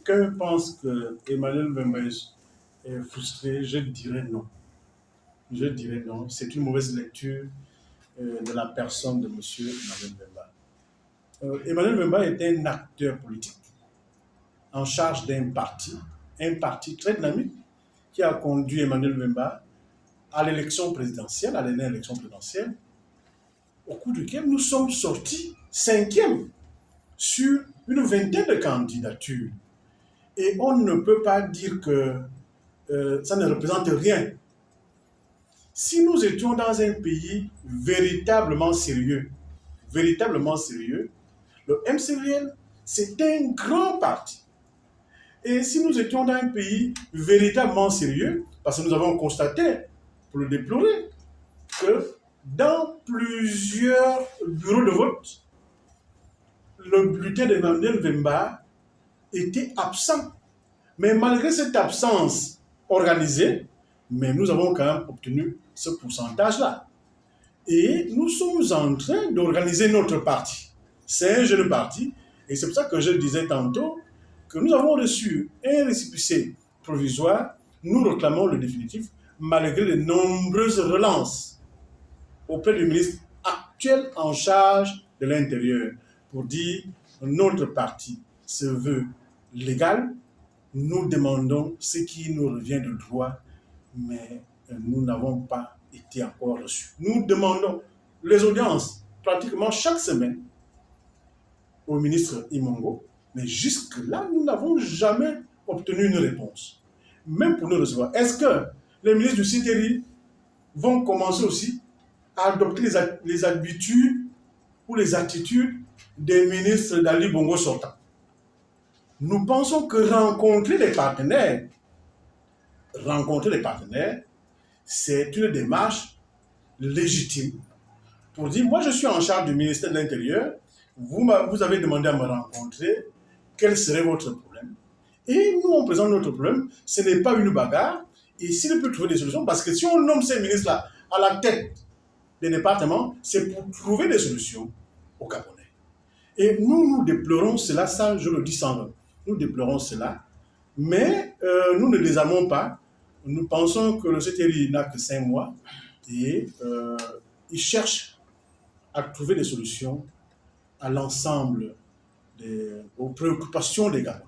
d'aucuns pensent que Emmanuel Mbemba est frustré, je dirais non. Je dirais non. C'est une mauvaise lecture de la personne de M. Emmanuel Mbemba. Emmanuel Mbemba est un acteur politique en charge d'un un parti très dynamique qui a conduit Emmanuel Mbemba à l'élection présidentielle, à la dernière élection présidentielle, au cours duquel nous sommes sortis 5e sur une vingtaine de candidatures. Et on ne peut pas dire que ça ne représente rien. Si nous étions dans un pays véritablement sérieux, le MCVL, c'est un grand parti. Et si nous étions dans un pays véritablement sérieux, parce que nous avons constaté, pour le déplorer, que dans plusieurs bureaux de vote, le bulletin d'Emmanuel Mbemba était absent. Mais malgré cette absence organisée, mais nous avons quand même obtenu ce pourcentage-là. Et nous sommes en train d'organiser notre parti. C'est un jeune parti, et c'est pour ça que je disais tantôt que nous avons reçu un récépissé provisoire, nous réclamons le définitif, malgré de nombreuses relances auprès du ministre actuel en charge de l'Intérieur, pour dire que notre parti se veut légal, nous demandons ce qui nous revient de droit, mais nous n'avons pas été encore reçus. Nous demandons les audiences pratiquement chaque semaine au ministre Imongo, mais jusque-là, nous n'avons jamais obtenu une réponse. Même pour nous recevoir. Est-ce que les ministres du CTRI vont commencer aussi à adopter les habitudes ou les attitudes des ministres d'Ali Bongo sortants? Nous pensons que rencontrer les partenaires, c'est une démarche légitime pour dire, moi je suis en charge du ministère de l'Intérieur, vous avez demandé à me rencontrer, quel serait votre problème? Et nous, on présente notre problème, ce n'est pas une bagarre, et s'il peut trouver des solutions, parce que si on nomme ces ministres-là à la tête des départements, c'est pour trouver des solutions aux Gabonais. Et nous déplorons cela, ça je le dis sans nom. Nous déplorons cela, mais nous ne désarmons pas. Nous pensons que le CTRI n'a que 5 mois et il cherche à trouver des solutions à l'ensemble aux préoccupations des Gabonais.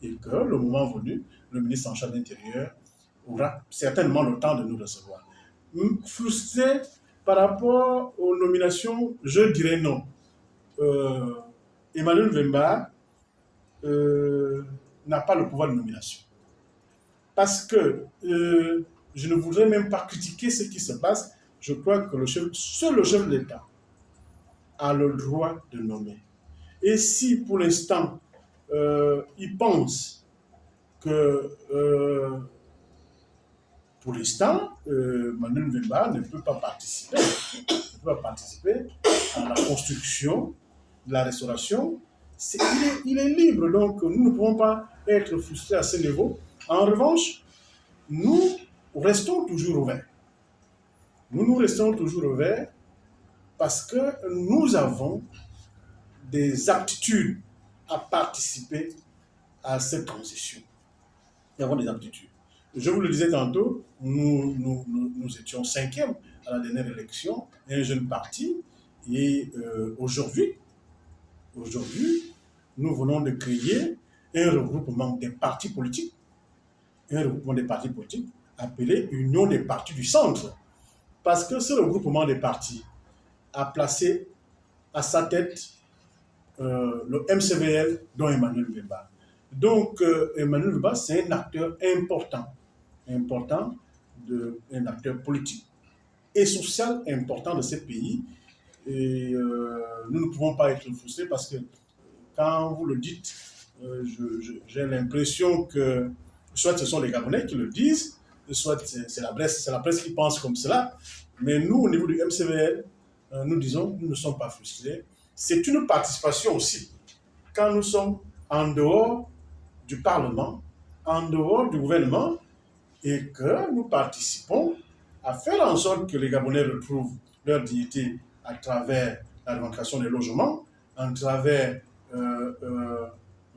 Et que le moment venu, le ministre en charge de l'Intérieur aura certainement le temps de nous recevoir. Frustré par rapport aux nominations, je dirais non. Emmanuel Mbemba n'a pas le pouvoir de nomination. Parce que je ne voudrais même pas critiquer ce qui se passe. Je crois que seul le chef de l'État a le droit de nommer. Et si pour l'instant, il pense que pour l'instant, Emmanuel Mbemba ne peut pas participer à la construction, de la restauration, il est libre, donc nous ne pouvons pas être frustrés à ce niveau. En revanche, nous restons toujours ouverts. Nous restons toujours ouverts parce que nous avons des aptitudes à participer à cette transition. Nous avons des aptitudes. Je vous le disais tantôt, nous étions 5e à la dernière élection, un jeune parti, et aujourd'hui, nous venons de créer un regroupement des partis politiques, appelé Union des partis du centre. Parce que ce regroupement des partis a placé à sa tête le MCVL, dont Emmanuel Mbemba. Donc, Emmanuel Mbemba, c'est un acteur important, un acteur politique et social important de ce pays. Et nous ne pouvons pas être frustrés parce que quand vous le dites, j'ai l'impression que soit ce sont les Gabonais qui le disent, soit c'est la presse qui pense comme cela. Mais nous, au niveau du MCVL, nous disons, nous ne sommes pas frustrés. C'est une participation aussi. Quand nous sommes en dehors du Parlement, en dehors du gouvernement, et que nous participons à faire en sorte que les Gabonais retrouvent leur dignité à travers la revendication des logements, à travers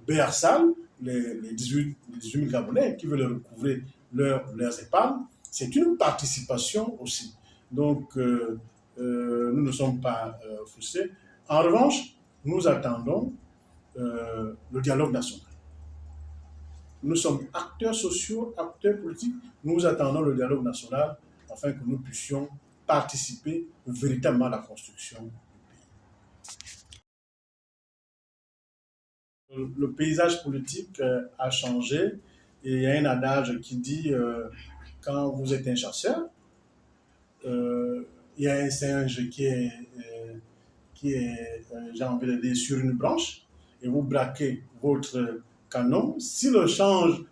BRSAL, les 18 000 Gabonais qui veulent recouvrer leurs épargnes, c'est une participation aussi. Donc, nous ne sommes pas frustrés. En revanche, nous attendons le dialogue national. Nous sommes acteurs sociaux, acteurs politiques. Nous attendons le dialogue national afin que nous puissions participer véritablement à la construction du pays. Le paysage politique a changé et il y a un adage qui dit quand vous êtes un chasseur, il y a un singe qui est j'ai envie de dire, sur une branche et vous braquez votre canon. Si le singe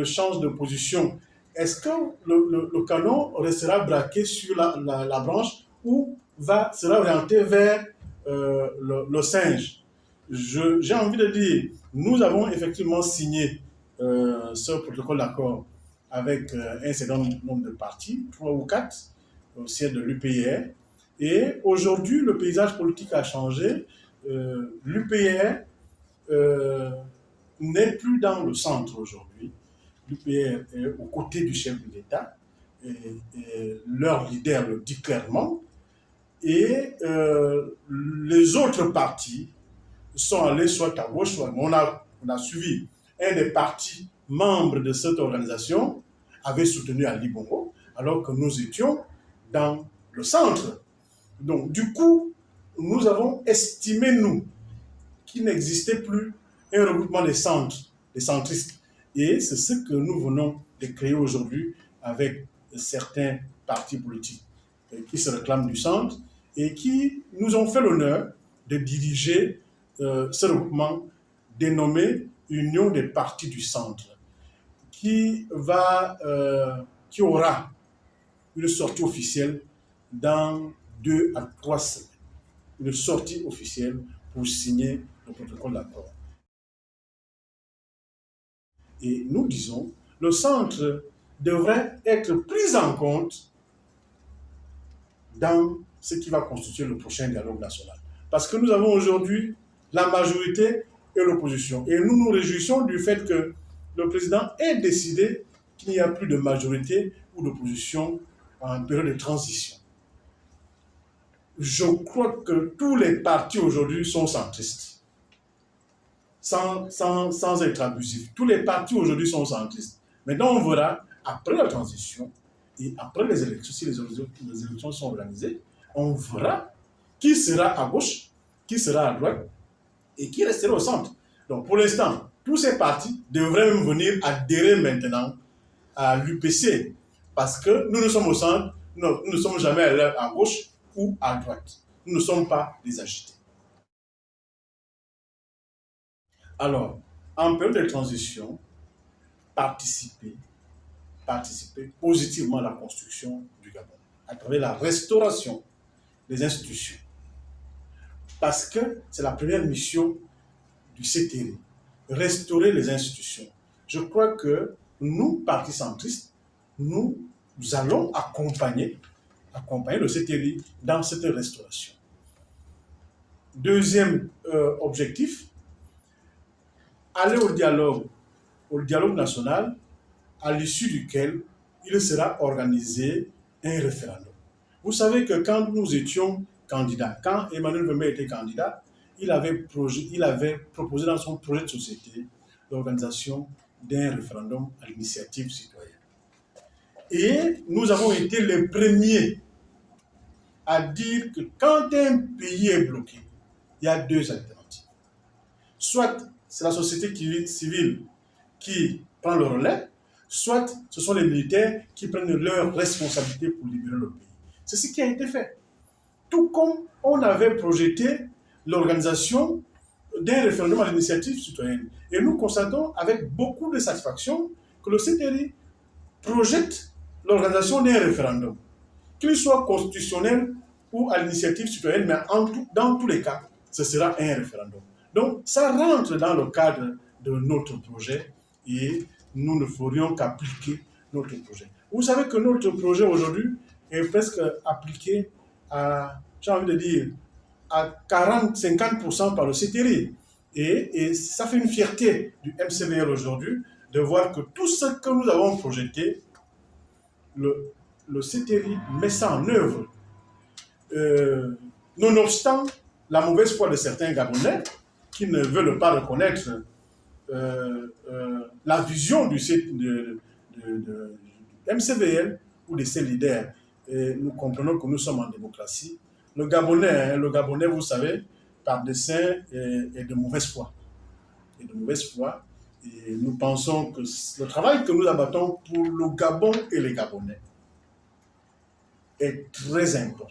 change de position, est-ce que le canon restera braqué sur la branche ou sera orienté vers le singe? J'ai envie de dire, nous avons effectivement signé ce protocole d'accord avec un certain nombre de partis, 3 ou 4, au siège de l'UPR. Et aujourd'hui, le paysage politique a changé. L'UPR n'est plus dans le centre aujourd'hui. L'UPR est aux côtés du chef de l'État. Et leur leader le dit clairement. Et les autres partis sont allés soit à gauche, soit à droite. On a suivi un des partis membres de cette organisation avait soutenu Ali Bongo, alors que nous étions dans le centre. Donc, du coup, nous avons estimé, nous, qu'il n'existait plus un regroupement des centristes. Et c'est ce que nous venons de créer aujourd'hui avec certains partis politiques qui se réclament du centre et qui nous ont fait l'honneur de diriger ce regroupement dénommé Union des partis du centre, qui aura une sortie officielle dans 2 à 3 semaines. Une sortie officielle pour signer le protocole d'accord. Et nous disons, le centre devrait être pris en compte dans ce qui va constituer le prochain dialogue national. Parce que nous avons aujourd'hui la majorité et l'opposition. Et nous nous réjouissons du fait que le président ait décidé qu'il n'y a plus de majorité ou d'opposition en période de transition. Je crois que tous les partis aujourd'hui sont centristes, sans être abusifs. Tous les partis aujourd'hui sont centristes. Maintenant, on verra, après la transition et après les élections, si les élections sont organisées, on verra qui sera à gauche, qui sera à droite et qui restera au centre. Donc, pour l'instant, tous ces partis devraient même venir adhérer maintenant à l'UPC parce que nous sommes au centre, nous ne sommes jamais à gauche ou à droite. Nous ne sommes pas des agités. Alors, en période de transition, participer positivement à la construction du Gabon, à travers la restauration des institutions. Parce que c'est la première mission du CTRI, restaurer les institutions. Je crois que nous, partis centristes, nous allons accompagner le CTRI dans cette restauration. Deuxième objectif, aller au dialogue national, à l'issue duquel il sera organisé un référendum. Vous savez que quand nous étions candidats, quand Emmanuel Wembe était candidat, il avait proposé dans son projet de société l'organisation d'un référendum à l'initiative citoyenne. Et nous avons été les premiers à dire que quand un pays est bloqué, il y a 2 alternatives. Soit c'est la société civile qui prend le relais, soit ce sont les militaires qui prennent leurs responsabilités pour libérer le pays. C'est ce qui a été fait. Tout comme on avait projeté l'organisation d'un référendum à l'initiative citoyenne. Et nous constatons avec beaucoup de satisfaction que le CTRI projette l'organisation d'un référendum, qu'il soit constitutionnel ou à l'initiative citoyenne, mais dans tous les cas, ce sera un référendum. Donc, ça rentre dans le cadre de notre projet et nous ne ferions qu'appliquer notre projet. Vous savez que notre projet aujourd'hui est presque appliqué à, j'ai envie de dire, à 40-50% par le CTRI. Et ça fait une fierté du MCVL aujourd'hui de voir que tout ce que nous avons projeté, le CTRI met ça en œuvre. Nonobstant la mauvaise foi de certains Gabonais qui ne veulent pas reconnaître la vision du MCVL ou de ses leaders. Et nous comprenons que nous sommes en démocratie. Le Gabonais, vous savez, par dessein est de mauvaise foi. Et de mauvaise foi. Et nous pensons que le travail que nous abattons pour le Gabon et les Gabonais est très important.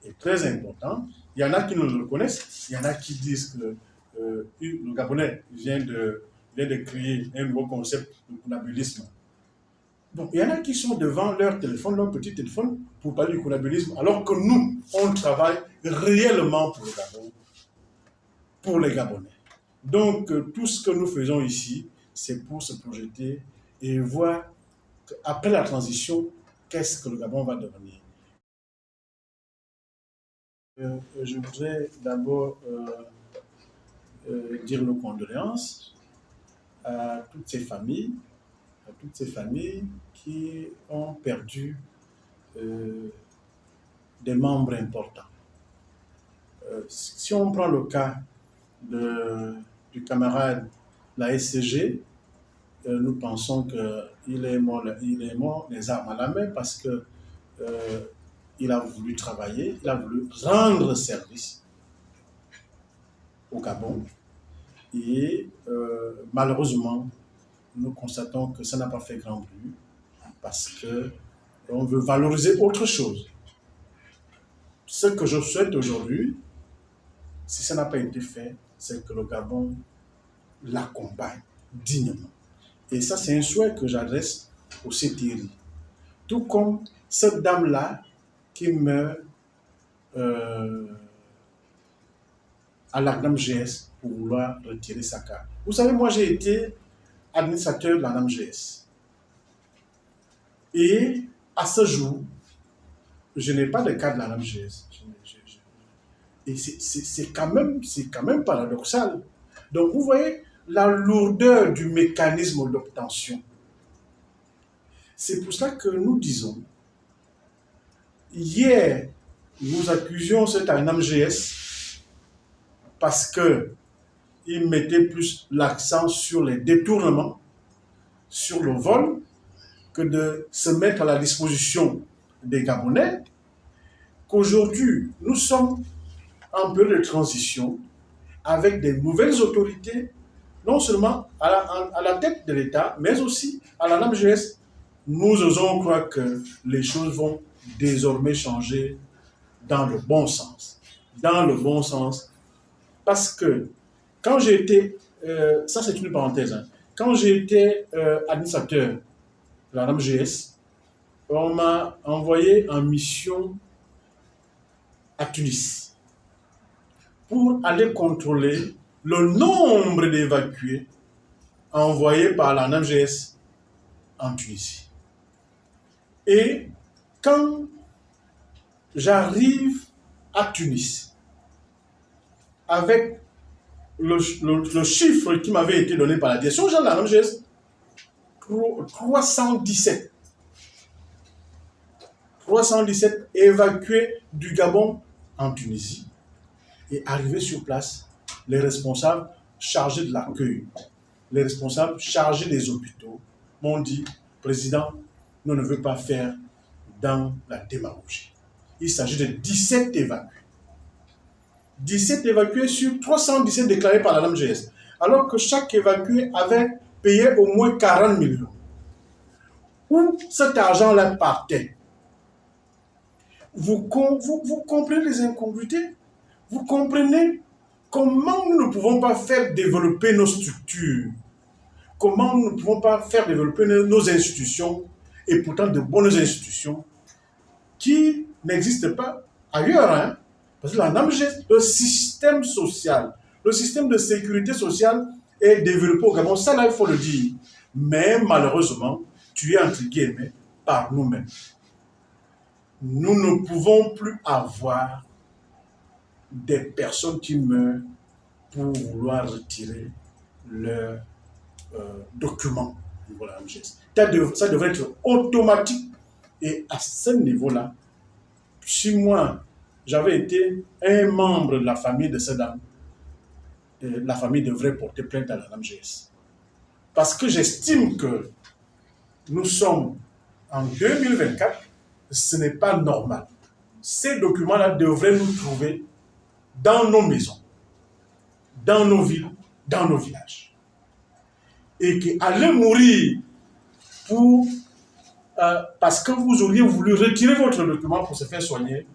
Est très important. Il y en a qui nous le reconnaissent, il y en a qui disent que le Gabonais vient de créer un nouveau concept de coulabilisme. Donc, il y en a qui sont devant leur téléphone, leur petit téléphone, pour parler du coulabilisme, alors que nous, on travaille réellement pour le Gabon, pour les Gabonais. Donc, tout ce que nous faisons ici, c'est pour se projeter et voir qu'après la transition, qu'est-ce que le Gabon va devenir. Je voudrais d'abord dire nos condoléances à toutes ces familles qui ont perdu des membres importants. Si on prend le cas du camarade la SCG, nous pensons qu'il est mort les armes à la main parce que il a voulu travailler, il a voulu rendre service au Gabon et malheureusement, nous constatons que ça n'a pas fait grand bruit parce qu'on veut valoriser autre chose. Ce que je souhaite aujourd'hui, si ça n'a pas été fait, c'est que le Gabon l'accompagne dignement. Et ça, c'est un souhait que j'adresse au CTRI. Tout comme cette dame-là qui meurt à l'ANAM GS pour vouloir retirer sa carte. Vous savez, moi, j'ai été administrateur de l'ANAM GS. Et à ce jour, je n'ai pas de carte de l'ANAM GS. Et c'est quand même paradoxal. Donc, vous voyez la lourdeur du mécanisme d'obtention. C'est pour ça que nous disons, hier, nous accusions cet ANAM GS parce qu'il mettait plus l'accent sur les détournements, sur le vol, que de se mettre à la disposition des Gabonais, qu'aujourd'hui, nous sommes en période de transition avec des nouvelles autorités, non seulement à la tête de l'État, mais aussi à la NAMGS. Nous osons croire que les choses vont désormais changer dans le bon sens. Dans le bon sens, parce que quand j'ai été, ça c'est une parenthèse, hein, quand j'ai été administrateur de la NAMGS, on m'a envoyé en mission à Tunis pour aller contrôler le nombre d'évacués envoyés par la NAMGS en Tunisie. Et quand j'arrive à Tunis, avec le chiffre qui m'avait été donné par la direction générale de la NAMGS, 317 évacués du Gabon en Tunisie. Et arrivés sur place, les responsables chargés de l'accueil, les responsables chargés des hôpitaux m'ont dit, Président, nous ne voulons pas faire dans la démagogie. Il s'agit de 17 évacués. 17 évacués sur 317 déclarés par la NAMGS, alors que chaque évacué avait payé au moins 40 millions. Où cet argent-là partait? Vous comprenez les incongruités? Vous comprenez comment nous ne pouvons pas faire développer nos structures? Comment nous ne pouvons pas faire développer nos institutions, et pourtant de bonnes institutions qui n'existent pas ailleurs, hein? Parce que la NAMGS, le système social, le système de sécurité sociale est développé au Gabon, ça là il faut le dire. Mais malheureusement, tu es entre guillemets par nous-mêmes. Nous ne pouvons plus avoir des personnes qui meurent pour vouloir retirer leur document au niveau de la MGS. Ça devrait être automatique. Et à ce niveau-là, si moi, j'avais été un membre de la famille de cette dame, la famille devrait porter plainte à la MGS. Parce que j'estime que nous sommes en 2024, ce n'est pas normal. Ces documents-là devraient nous trouver dans nos maisons, dans nos villes, dans nos villages. Et qu'aller mourir parce que vous auriez voulu retirer votre document pour se faire soigner,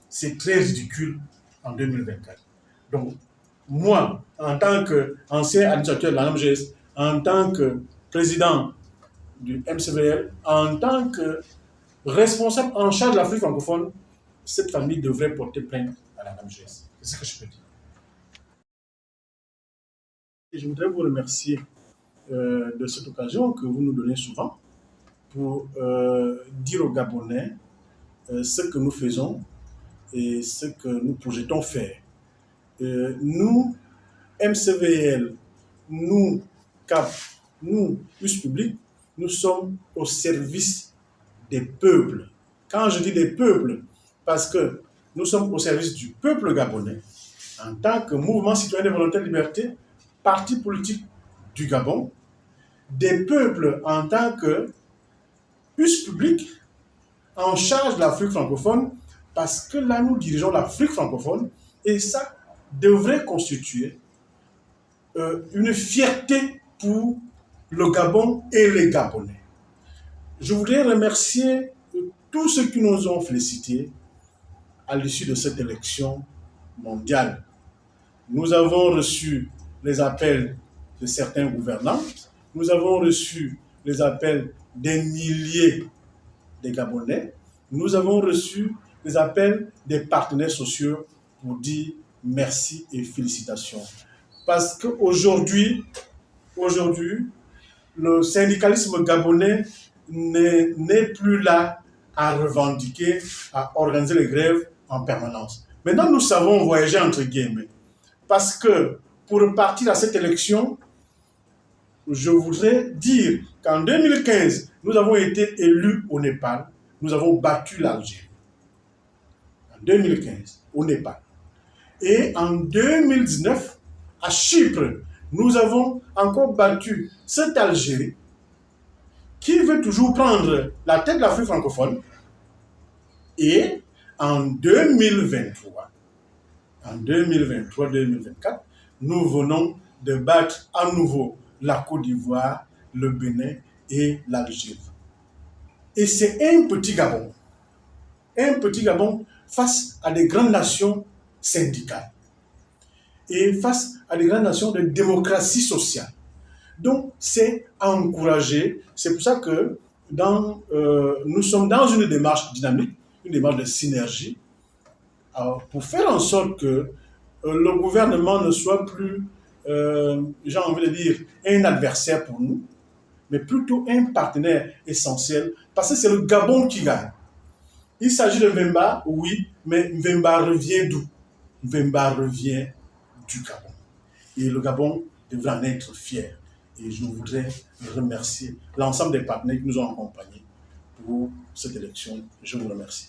c'est très ridicule en 2024. Donc, moi, en tant qu'ancien administrateur de la MGS, en tant que président du MCVL, en tant que responsable en charge de l'Afrique francophone, cette famille devrait porter plainte à la MGS. C'est ce que je peux dire. Et je voudrais vous remercier de cette occasion que vous nous donnez souvent pour dire aux Gabonais ce que nous faisons et ce que nous projetons faire. Nous, MCVL, nous, CAP, nous, Plus Public, nous sommes au service des peuples. Quand je dis des peuples, parce que nous sommes au service du peuple gabonais, en tant que mouvement citoyen de volonté de liberté, parti politique du Gabon, des peuples en tant que Plus Public, en charge de l'Afrique francophone, parce que là, nous dirigeons l'Afrique francophone, et ça devrait constituer une fierté pour le Gabon et les Gabonais. Je voudrais remercier tous ceux qui nous ont félicités à l'issue de cette élection mondiale. Nous avons reçu les appels de certains gouvernants, nous avons reçu les appels des milliers de Gabonais, nous avons reçu les appels des partenaires sociaux pour dire merci et félicitations. Parce qu'aujourd'hui, le syndicalisme gabonais n'est plus là à revendiquer, à organiser les grèves en permanence. Maintenant, nous savons voyager entre guillemets. Parce que pour repartir à cette élection, je voudrais dire qu'en 2015, nous avons été élus au Népal, nous avons battu l'Algérie. En 2015, au Népal. Et en 2019, à Chypre, nous avons encore battu cette Algérie qui veut toujours prendre la tête de l'Afrique francophone. Et en 2023, en 2023-2024, nous venons de battre à nouveau la Côte d'Ivoire, le Bénin et l'Algérie. Et c'est un petit Gabon face à des grandes nations syndicales et face à des grandes nations de démocratie sociale. Donc, c'est à encourager. C'est pour ça que nous sommes dans une démarche dynamique, une démarche de synergie, pour faire en sorte que le gouvernement ne soit plus, j'ai envie de dire, un adversaire pour nous, mais plutôt un partenaire essentiel, parce que c'est le Gabon qui gagne. Il s'agit de Mbemba, oui, mais Mbemba revient d'où? Mbemba revient du Gabon. Et le Gabon devrait en être fier. Et je voudrais remercier l'ensemble des partenaires qui nous ont accompagnés pour cette élection. Je vous remercie.